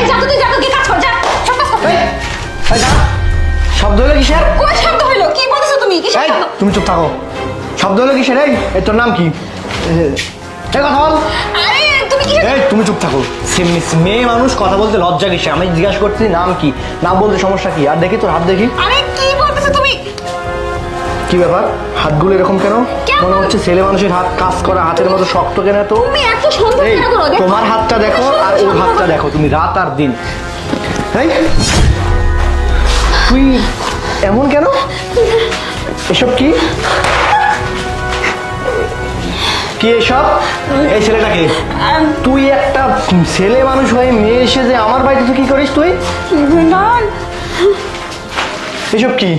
যা তো তুই যা তো কি কাজ কর যা সব কাজ কর এই না শব্দ হলো কিসের? ওই শব্দ হইলো কি বলছো তুমি কি এই শব্দ তুমি চুপ থাকো। শব্দ হলো কিসের? এই তোর নাম কি? এই কথা বল। আরে তুমি কি এই তুমি চুপ থাকো। মেয়ে মানুষ কথা বলতে লজ্জা কিসে? আমি জিজ্ঞাসা করছি নাম কি, নাম বলতে সমস্যা কি? আর দেখি তোর হাত দেখি। আরে কি বলতেছো তুমি কি ব্যাপার? হাতগুলো এরকম কেন? কেমন? মনে হচ্ছে ছেলে মানুষের হাত কাজ করা হাতের মতো শক্ত কেন তো? তুমি এত সুন্দর এই কেন করো দেখো তোমার হাতটা দেখো আর ওর হাতটা দেখো, তুমি রাত আর দিন। এই তুই এমন কেন? এসব কি কি এসব? এই ছেলেটাকে তুই একটা ছেলে মানুষ হয়ে মেয়ে এসে যে আমার বাড়িতে তুই কি করিস তুই? এসব কি?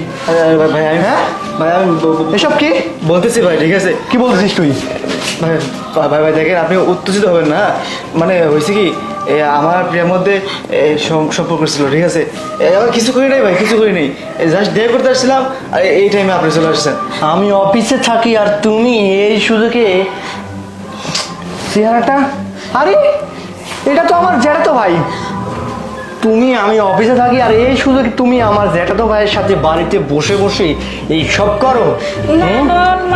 ভাই আমি হ্যাঁ ভাই আমি এসব কি বলতেছি ভাই, ঠিক আছে? কি বলছিস তুই? ভাই ভাই ভাই দেখেন, আপনি উত্তেজিত হবেন না। মানে হয়েছে কি, আমার প্রিয়ার মধ্যে সম্পর্ক ছিল, ঠিক আছে? আমার কিছু করি নাই ভাই, কিছু করি নাই, জাস্ট ডে করতে আসছিলাম আর এই টাইমে আপনি চলে আসছেন। আমি অফিসে থাকি আর তুমি এই সুযোগে চেহারাটা, আরে এটা তো আমার জ্যাঠাতো ভাই। আমি অফিসে থাকি আর এই সুযোগে তুমি আমার জ্যাঠাতো ভাইয়ের সাথে বাড়িতে বসে বসে এই সব করো,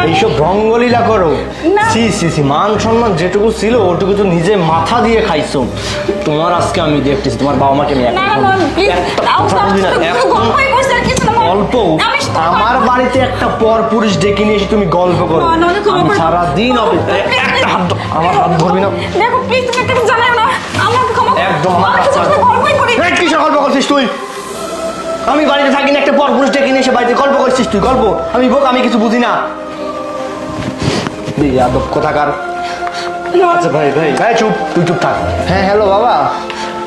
এইসব রঙ্গলীলা করো। সি সি সি, মান সম্মান যেটুকু ছিল ওটুকু তো নিজে মাথা দিয়ে খাইছো। তোমার আজকে আমি দেখতেছি, তোমার বাবা মাকে আমি গল্প, আমার বাড়িতে একটা পর পুরুষ ডেকে নিয়ে এসে তুমি গল্প করো। সারাদিন একটা হাত, আমার হাত ধরবি না দেখো প্লিজ তুমি একটা জানাও না আমাকে ক্ষমা করো একদম আমার কাছে গল্পই করি কিসের গল্প করছিস তুই? আমি বাড়িতে থাকি না, একটা পর পুরুষ ডেকে নিয়ে এসে বাড়িতে গল্প করছিস তুই? গল্প? আমি বোক, আমি কিছু বুঝি না। যাদব কোথাকার। আচ্ছা ভাই ভাই হ্যাঁ চুপ, তুই চুপ থাক। হ্যাঁ হ্যালো বাবা,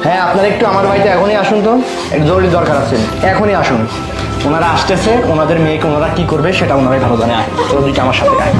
হ্যাঁ আপনারা একটু আমার বাড়িতে এখনই আসুন তো, এক জরুরি দরকার আছে, এখনই আসুন। ওনারা আসতেছে, ওনাদের মেয়েকে ওনারা কি করবে সেটা ওনারাই ভালো জানে। আয় তোর দিকে আমার সাথে আয়।